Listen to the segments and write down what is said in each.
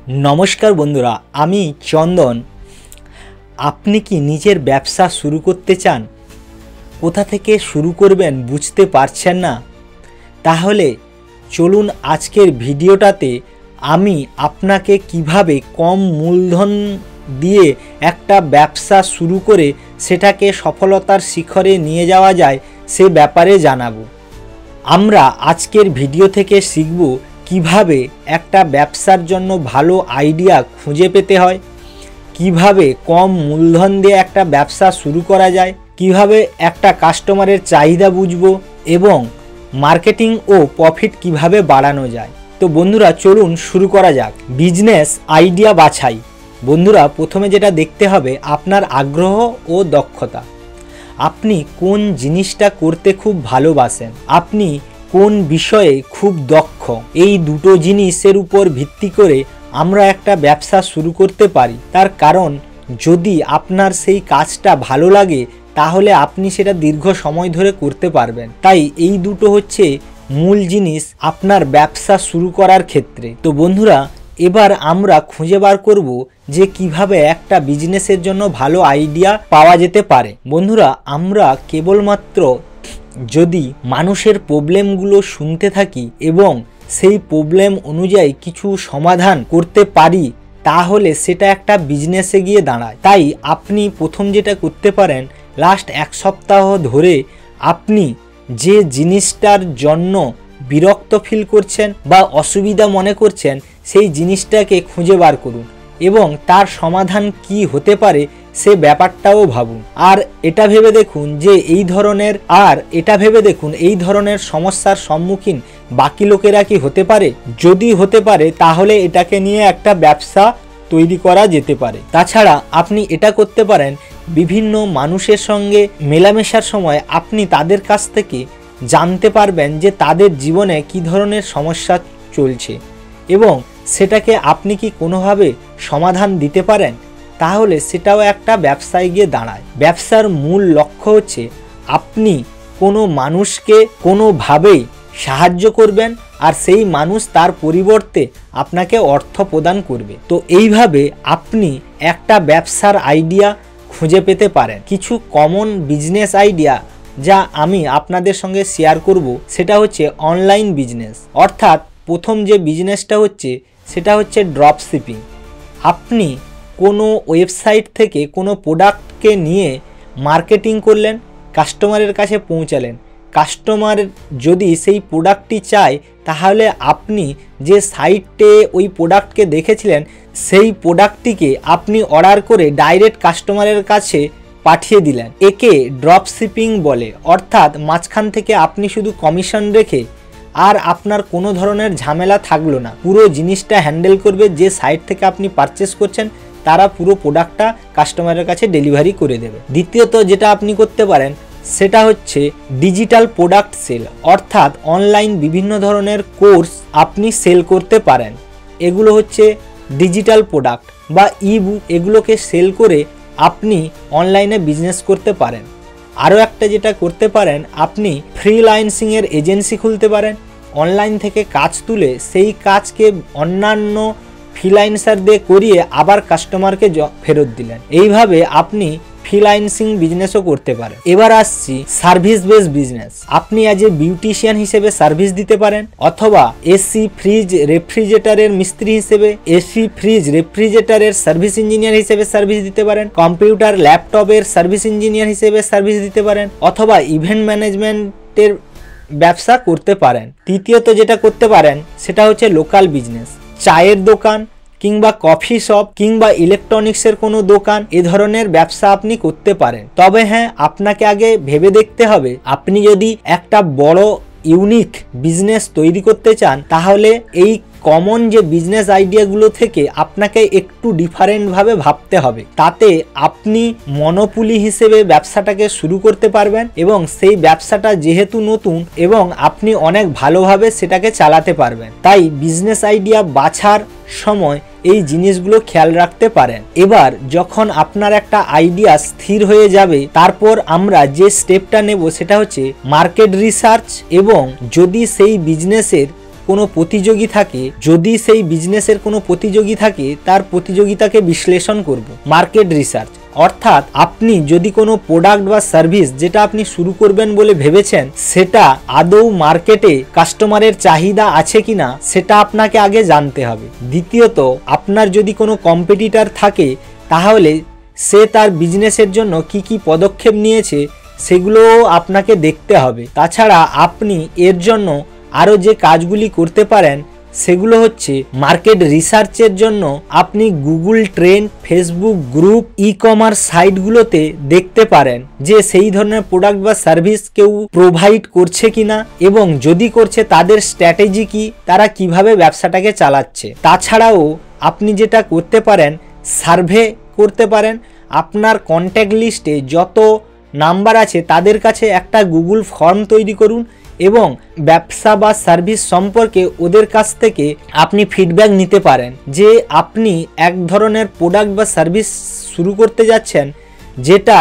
नमस्कार बंधुरा आमी चंदन। आपनी कि निजेर व्यवसा शुरू करते चान कोथा थेके शुरू करबेन बुझते पारछेन ना, ताहले चलुन आजकेर भिडियोटाते आमी आपनाके किभाबे कम मूलधन दिए एकटा व्यवसा शुरू करे सेटाके सफलतार शिखरे निये जावा जाय से ब्यापारे जानाबो। आमरा आजकेर भिडियो थेके शिखबो किभाबे एकटा व्यवसार जन्य भालो आइडिया खुंजे पेते हय, किभाबे कम मूलधन दिए एकटा व्यवसा शुरू करा जाए, किभाबे एकटा कास्टमारेर चाहिदा बुझबो एवं मार्केटिंग ओ प्रफिट किभाबे बाड़ानो जाए। तो बंधुरा चलुन शुरू करा जाक। बिजनेस आइडिया बाछाई। बंधुरा प्रथमे जेटा देखते हबे आपनार आग्रह ओ दक्षता। आपनी कोन जिनिसटा करते खूब भालोबासेन, आपनी कोन विषये खूब दक्ष, এই দুটো জিনিসের উপর ভিত্তি করে আমরা একটা ব্যবসা শুরু করতে পারি। তার কারণ যদি আপনার সেই কাজটা ভালো লাগে তাহলে আপনি সেটা দীর্ঘ সময় ধরে করতে পারবেন। তাই এই দুটো হচ্ছে মূল জিনিস আপনার ব্যবসা শুরু করার ক্ষেত্রে। তো বন্ধুরা এবার আমরা খুঁজে বার করব যে কিভাবে একটা বিজনেসের জন্য ভালো আইডিয়া পাওয়া যেতে পারে। বন্ধুরা আমরা কেবলমাত্র যদি মানুষের প্রবলেমগুলো শুনতে থাকি এবং সেই প্রবলেম অনুযায়ী কিছু সমাধান করতে পারি তাহলে সেটা একটা বিজনেসে গিয়ে দাঁড়ায়। তাই আপনি প্রথম যেটা করতে পারেন, লাস্ট এক সপ্তাহ ধরে আপনি যে জিনিসটার জন্য বিরক্ত ফিল করছেন বা অসুবিধা মনে করছেন সেই জিনিসটাকে খুঁজে বার করুন এবং তার সমাধান কি হতে পারে সে ব্যাপারটাও ভাবুন। আর এটা ভেবে দেখুন যে এই ধরনের সমস্যার সম্মুখীন বাকি লোকেরা কি হতে পারে। যদি হতে পারে তাহলে এটাকে নিয়ে একটা ব্যবসা তৈরি করা যেতে পারে। তাছাড়া আপনি এটা করতে পারেন, বিভিন্ন মানুষের সঙ্গে মেলামেশার সময় আপনি তাদের কাছ থেকে জানতে পারবেন যে তাদের জীবনে কি ধরনের সমস্যা চলছে এবং সেটাকে আপনি কি কোনোভাবে সমাধান দিতে পারেন, তাহলে সেটাও একটা ব্যবসায় গিয়ে দাঁড়ায়। ব্যবসার মূল লক্ষ্য হচ্ছে আপনি কোনো মানুষকে কোনোভাবেই সাহায্য করবেন আর সেই মানুষ তার পরিবর্তে আপনাকে অর্থ প্রদান করবে। তো এইভাবে আপনি একটা ব্যবসার আইডিয়া খুঁজে পেতে পারেন। কিছু কমন বিজনেস আইডিয়া যা আমি আপনাদের সঙ্গে শেয়ার করব সেটা হচ্ছে অনলাইন বিজনেস। অর্থাৎ প্রথম যে বিজনেসটা হচ্ছে সেটা হচ্ছে ড্রপ শিপিং। আপনি কোনো ওয়েবসাইট থেকে কোনো প্রোডাক্টকে নিয়ে মার্কেটিং করলেন, কাস্টমারের কাছে পৌঁছালেন। কাস্টমার যদি সেই প্রোডাক্টটি চায় তাহলে আপনি যে সাইটে ওই প্রোডাক্টকে দেখেছিলেন সেই প্রোডাক্টটিকে আপনি অর্ডার করে ডাইরেক্ট কাস্টমারের কাছে পাঠিয়ে দিলেন। একে ড্রপ শিপিং বলে। অর্থাৎ মাঝখান থেকে আপনি শুধু কমিশন রেখে আর আপনার কোনো ধরনের ঝামেলা থাকলো না, পুরো জিনিসটা হ্যান্ডেল করবে যে সাইট থেকে আপনি পারচেস করছেন তারা পুরো প্রোডাক্টটা কাস্টমারের কাছে ডেলিভারি করে দেবে। দ্বিতীয়ত যেটা আপনি করতে পারেন সেটা হচ্ছে ডিজিটাল প্রোডাক্ট সেল। অর্থাৎ অনলাইন বিভিন্ন ধরনের কোর্স আপনি সেল করতে পারেন। এগুলো হচ্ছে ডিজিটাল প্রোডাক্ট বা ই বুক, এগুলোকে সেল করে আপনি অনলাইনে বিজনেস করতে পারেন। আরও একটা যেটা করতে পারেন, আপনি ফ্রিল্যান্সিংয়ের এজেন্সি খুলতে পারেন। অনলাইন থেকে কাজ তুলে সেই কাজকে অন্যান্য ফ্রিল্যান্সারদের করিয়ে আবার কাস্টমারকে ফেরত দিলেন। এইভাবে আপনি ফ্রিল্যান্সিং বিজনেসও করতে পারেন। এবার আসছি সার্ভিস বেস বিজনেস। আপনি অ্যাজ এ বিউটিশিয়ান হিসেবে সার্ভিস দিতে পারেন, অথবা এসি ফ্রিজ রেফ্রিজারেটরের মিস্ত্রি হিসেবে, এসি ফ্রিজ রেফ্রিজারেটরের সার্ভিস ইঞ্জিনিয়ার হিসেবে সার্ভিস দিতে পারেন, কম্পিউটার ল্যাপটপের সার্ভিস ইঞ্জিনিয়ার হিসেবে সার্ভিস দিতে পারেন, অথবা ইভেন্ট ম্যানেজমেন্টের ব্যবসা করতে পারেন। তৃতীয়ত যেটা করতে পারেন সেটা হচ্ছে লোকাল বিজনেস। চায়ের দোকান কিংবা কফি শপ কিংবা ইলেকট্রনিক্সের কোনো দোকান, এ ধরনের ব্যবসা আপনি করতে পারেন। তবে হ্যাঁ, আপনাকে আগে ভেবে দেখতে হবে আপনি যদি একটা বড় ইউনিক বিজনেস তৈরি করতে চান তাহলে এই কমন যে বিজনেস আইডিয়াগুলো থেকে আপনাকে একটু ডিফারেন্টভাবে ভাবতে হবে। তাতে আপনি মনোপলি হিসেবে ব্যবসাটাকে শুরু করতে পারবেন এবং সেই ব্যবসাটা যেহেতু নতুন এবং আপনি অনেক ভালোভাবে সেটাকে চালাতে পারবেন। তাই বিজনেস আইডিয়া বাছার সময় এই জিনিসগুলো খেয়াল রাখতে পারেন। এবার যখন আপনার একটা আইডিয়া স্থির হয়ে যাবে তারপর আমরা যে স্টেপটা নেব সেটা হচ্ছে মার্কেট রিসার্চ এবং যদি সেই বিজনেসের কোনো প্রতিযোগী থাকে, যদি সেই বিজনেসের কোনো প্রতিযোগী থাকে তার প্রতিযোগিতাকে বিশ্লেষণ করব। মার্কেট রিসার্চ অর্থাৎ আপনি যদি কোনো প্রোডাক্ট বা সার্ভিস যেটা আপনি শুরু করবেন বলে ভেবেছেন সেটা আদৌ মার্কেটে কাস্টমারের চাহিদা আছে কিনা সেটা আপনাকে আগে জানতে হবে। দ্বিতীয়ত, আপনার যদি কোনো কম্পিটিটর থাকে তাহলে সে তার বিজনেসের জন্য কি কি পদক্ষেপ নিয়েছে সেগুলোও আপনাকে দেখতে হবে। তাছাড়া আপনি এর জন্য আরও যে কাজগুলি করতে পারেন সেগুলো হচ্ছে মার্কেট রিসার্চের জন্য আপনি Google trend, Facebook group, e commerce সাইটগুলোতে দেখতে পারেন যে সেই ধরনের প্রোডাক্ট বা সার্ভিস কেউ প্রোভাইড করছে কিনা এবং যদি করছে তাদের স্ট্র্যাটেজি কি, তারা কিভাবে ব্যবসাটাকে চালাচ্ছে। তাছাড়াও আপনি যেটা করতে পারেন সার্ভে করতে পারেন। আপনার কন্ট্যাক্ট লিস্টে যত নাম্বার আছে তাদের কাছে একটা গুগল ফর্ম তৈরি করুন এবং ব্যবসা বা সার্ভিস সম্পর্কে ওদের কাছ থেকে আপনি ফিডব্যাক নিতে পারেন যে আপনি এক ধরনের প্রোডাক্ট বা সার্ভিস শুরু করতে যাচ্ছেন যেটা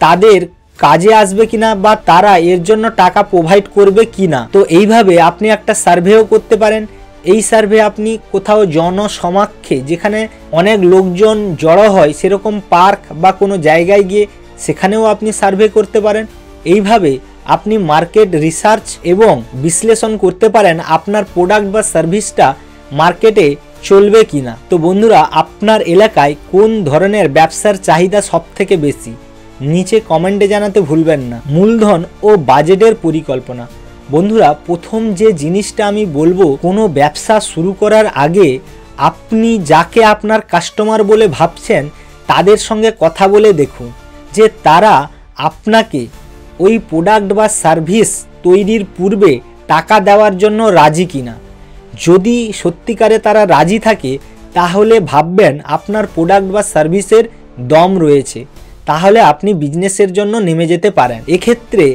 তাদের কাজে আসবে কিনা বা তারা এর জন্য টাকা প্রোভাইড করবে কিনা। তো এইভাবে আপনি একটা সার্ভেও করতে পারেন। এই সার্ভে আপনি কোথাও জনসমাক্ষে যেখানে অনেক লোকজন জড়ো হয় সেরকম পার্ক বা কোনো জায়গায় গিয়ে সেখানেও আপনি সার্ভে করতে পারেন। এইভাবে আপনি মার্কেট রিসার্চ এবং বিশ্লেষণ করতে পারেন আপনার প্রোডাক্ট বা সার্ভিসটা মার্কেটে চলবে কিনা। তো বন্ধুরা, আপনার এলাকায় কোন ধরনের ব্যবসার চাহিদা সবথেকে বেশি নিচে কমেন্টে জানাতে ভুলবেন না। মূলধন ও বাজেটের পরিকল্পনা। বন্ধুরা, প্রথম যে জিনিসটা আমি বলবো, কোনো ব্যবসা শুরু করার আগে আপনি যাকে আপনার কাস্টমার বলে ভাবছেন তাদের সঙ্গে কথা বলে দেখুন যে তারা আপনাকে ওই প্রোডাক্ট বা সার্ভিস তৈরির পূর্বে টাকা দেওয়ার জন্য রাজি কিনা। যদি সত্যিকারে তারা রাজি থাকে তাহলে ভাববেন আপনার প্রোডাক্ট বা সার্ভিসের দম রয়েছে, তাহলে আপনি বিজনেসের জন্য নেমে যেতে পারেন। এক্ষেত্রে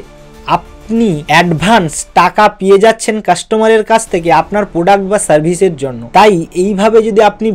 আপনি অ্যাডভান্স টাকা পেয়ে যাচ্ছেন কাস্টমারের কাছ থেকে আপনার প্রোডাক্ট বা সার্ভিসের জন্য। তাই এইভাবে যদি আপনি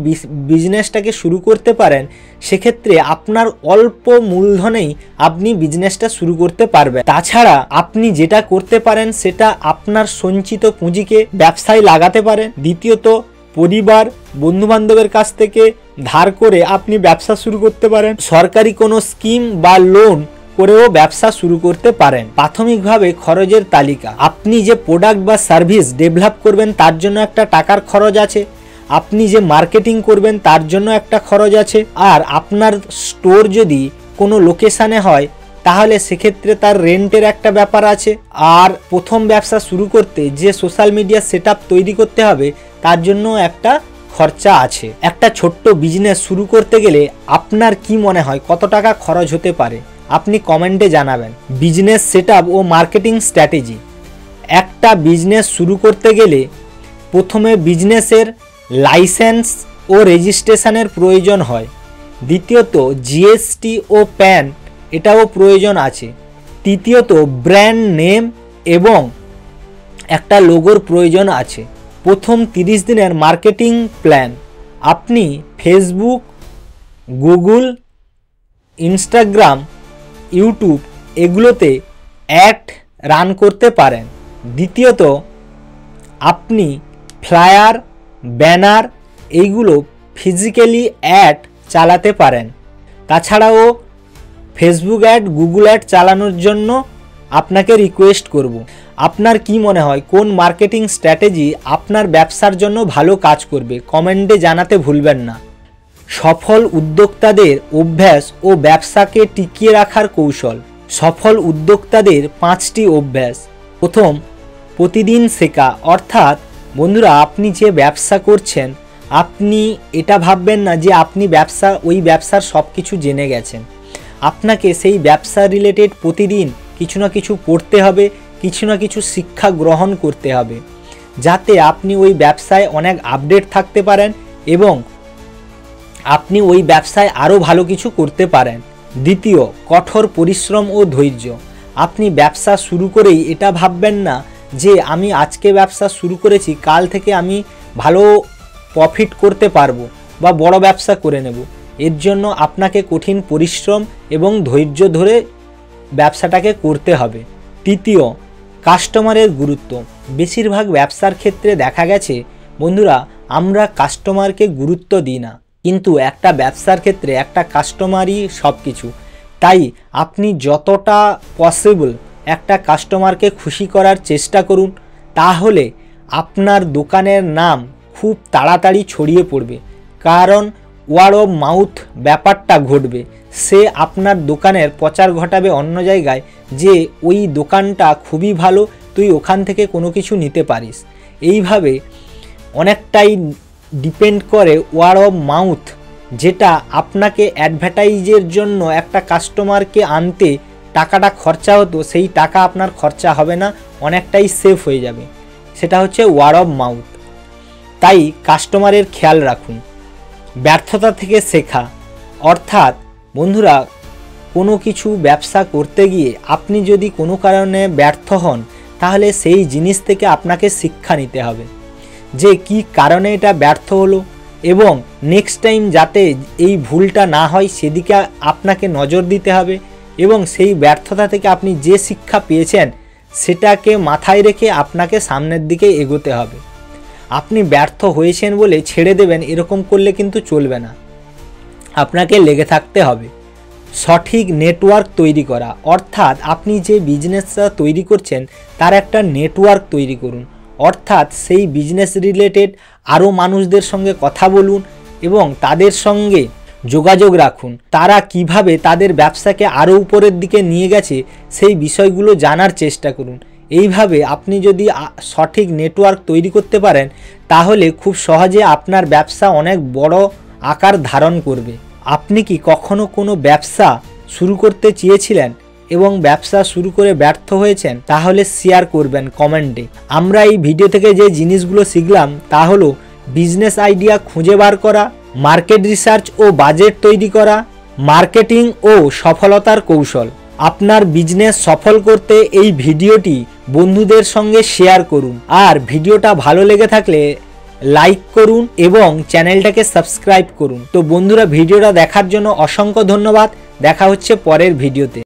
বিজনেসটাকে শুরু করতে পারেন সেক্ষেত্রে আপনার অল্প মূলধনেই আপনি বিজনেসটা শুরু করতে পারবেন। তাছাড়া আপনি যেটা করতে পারেন সেটা আপনার সঞ্চিত পুঁজিকে ব্যবসায় লাগাতে পারেন। দ্বিতীয়ত, পরিবার বন্ধুবান্ধবের কাছ থেকে ধার করে আপনি ব্যবসা শুরু করতে পারেন। সরকারি কোনো স্কিম বা লোন করেও ব্যবসা শুরু করতে পারেন। প্রাথমিকভাবে খরচের তালিকা। আপনি যে প্রোডাক্ট বা সার্ভিস ডেভেলপ করবেন তার জন্য একটা টাকার খরচ আছে, আপনি যে মার্কেটিং করবেন তার জন্য একটা খরচ আছে, আর আপনার স্টোর যদি কোনো লোকেশানে হয় তাহলে সেক্ষেত্রে তার রেন্টের একটা ব্যাপার আছে। আর প্রথম ব্যবসা শুরু করতে যে সোশ্যাল মিডিয়া সেটআপ তৈরি করতে হবে তার জন্য একটা খরচা আছে। একটা ছোট্ট বিজনেস শুরু করতে গেলে আপনার কি মনে হয় কত টাকা খরচ হতে পারে আপনি কমেন্টে জানাবেন। বিজনেস সেটআপ ও মার্কেটিং স্ট্র্যাটেজি। একটা বিজনেস শুরু করতে গেলে প্রথমে বিজনেসের লাইসেন্স ও রেজিস্ট্রেশনের প্রয়োজন হয়। দ্বিতীয়ত, জিএসটি ও প্যান এটাও প্রয়োজন আছে। তৃতীয়ত, ব্র্যান্ড নেম এবং একটা লোগোর প্রয়োজন আছে। প্রথম 30 দিনের মার্কেটিং প্ল্যান। আপনি ফেসবুক, গুগল, ইনস্টাগ্রাম, ইউটিউব এগুলোতে অ্যাড রান করতে পারেন। দ্বিতীয়ত, আপনি ফ্লায়ার, ব্যানার এইগুলো ফিজিক্যালি অ্যাড চালাতে পারেন। তাছাড়াও ফেসবুক অ্যাড, গুগল অ্যাড চালানোর জন্য আপনাকে রিকোয়েস্ট করব। আপনার কি মনে হয় কোন মার্কেটিং স্ট্র্যাটেজি আপনার ব্যবসার জন্য ভালো কাজ করবে কমেন্টে জানাতে ভুলবেন না। সফল উদ্যোক্তাদের অভ্যাস ও ব্যবসাকে টিকিয়ে রাখার কৌশল। সফল উদ্যোক্তাদের 5টি অভ্যাস। প্রথম, প্রতিদিন শেখা। অর্থাৎ বন্ধুরা, আপনি যে ব্যবসা করছেন আপনি এটা ভাববেন না যে আপনি ওই ব্যবসার সব কিছু জেনে গেছেন। আপনাকে সেই ব্যবসা রিলেটেড প্রতিদিন কিছু না কিছু পড়তে হবে, কিছু না কিছু শিক্ষা গ্রহণ করতে হবে, যাতে আপনি ওই ব্যবসায় অনেক আপডেট থাকতে পারেন এবং আপনি ওই ব্যবসায় আরও ভালো কিছু করতে পারেন। দ্বিতীয়, কঠোর পরিশ্রম ও ধৈর্য। আপনি ব্যবসা শুরু করেই এটা ভাববেন না যে আমি আজকে ব্যবসা শুরু করেছি কাল থেকে আমি ভালো প্রফিট করতে পারবো বা বড় ব্যবসা করে নেব। এর জন্য আপনাকে কঠিন পরিশ্রম এবং ধৈর্য ধরে ব্যবসাটাকে করতে হবে। তৃতীয়, কাস্টমারের গুরুত্ব। বেশিরভাগ ব্যবসার ক্ষেত্রে দেখা গেছে বন্ধুরা, আমরা কাস্টমারকে গুরুত্ব দিই না, কিন্তু একটা ব্যবসার ক্ষেত্রে একটা কাস্টমারই সব কিছু। তাই আপনি যতটা পসিবল একটা কাস্টমারকে খুশি করার চেষ্টা করুন, তাহলে আপনার দোকানের নাম খুব তাড়াতাড়ি ছড়িয়ে পড়বে। কারণ ওয়ার্ড অফ মাউথ ব্যাপারটা ঘটবে, সে আপনার দোকানের প্রচার ঘটাবে অন্য জায়গায় যে ওই দোকানটা খুবই ভালো, তুই ওখান থেকে কোনো কিছু নিতে পারিস। এইভাবে অনেকটাই ডিপেন্ড করে ওয়ার্ড অফ মাউথ, যেটা আপনাকে অ্যাডভার্টাইজের জন্য একটা কাস্টমারকে আনতে টাকাটা খরচা হতো, সেই টাকা আপনার খরচা হবে না, অনেকটাই সেফ হয়ে যাবে। সেটা হচ্ছে ওয়ার্ড অফ মাউথ। তাই কাস্টমারের খেয়াল রাখুন। ব্যর্থতা থেকে শেখা, অর্থাৎ বন্ধুরা, কোনো কিছু ব্যবসা করতে গিয়ে আপনি যদি কোনো কারণে ব্যর্থ হন, তাহলে সেই জিনিস থেকে আপনাকে শিক্ষা নিতে হবে যে কি কারণে এটা ব্যর্থ হলো, এবং নেক্সট টাইম যাতে এই ভুলটা না হয় সেদিকে আপনাকে নজর দিতে হবে, এবং সেই ব্যর্থতা থেকে আপনি যে শিক্ষা পেয়েছেন সেটাকে মাথায় রেখে আপনাকে সামনের দিকে এগোতে হবে। আপনি ব্যর্থ হয়েছেন বলে ছেড়ে দেবেন, এরকম করলে কিন্তু চলবে না, আপনাকে লেগে থাকতে হবে। সঠিক নেটওয়ার্ক তৈরি করা, অর্থাৎ আপনি যে বিজনেসটা তৈরি করছেন তার একটা নেটওয়ার্ক তৈরি করুন, অর্থাৎ সেই বিজনেস রিলেটেড আরও মানুষদের সঙ্গে কথা বলুন এবং তাদের সঙ্গে যোগাযোগ রাখুন। তারা কিভাবে তাদের ব্যবসাকে আরও উপরের দিকে নিয়ে গেছে সেই বিষয়গুলো জানার চেষ্টা করুন। এইভাবে আপনি যদি সঠিক নেটওয়ার্ক তৈরি করতে পারেন, তাহলে খুব সহজে আপনার ব্যবসা অনেক বড় আকার ধারণ করবে। আপনি কি কখনো কোনো ব্যবসা শুরু করতে চেয়েছিলেন এবং ব্যবসা শুরু করে ব্যর্থ হয়েছেন? তাহলে শেয়ার করবেন কমেন্টে। আমরা এই ভিডিও থেকে যে জিনিসগুলো শিখলাম তা হলো বিজনেস আইডিয়া খুঁজে বার করা, মার্কেট রিসার্চ ও বাজেট তৈরি করা, মার্কেটিং ও সফলতার কৌশল। আপনার বিজনেস সফল করতে এই ভিডিওটি বন্ধুদের সঙ্গে শেয়ার করুন, আর ভিডিওটা ভালো লেগে থাকলে লাইক করুন এবং চ্যানেলটাকে সাবস্ক্রাইব করুন। তো বন্ধুরা, ভিডিওটা দেখার জন্য অসংখ্য ধন্যবাদ। দেখা হচ্ছে পরের ভিডিওতে।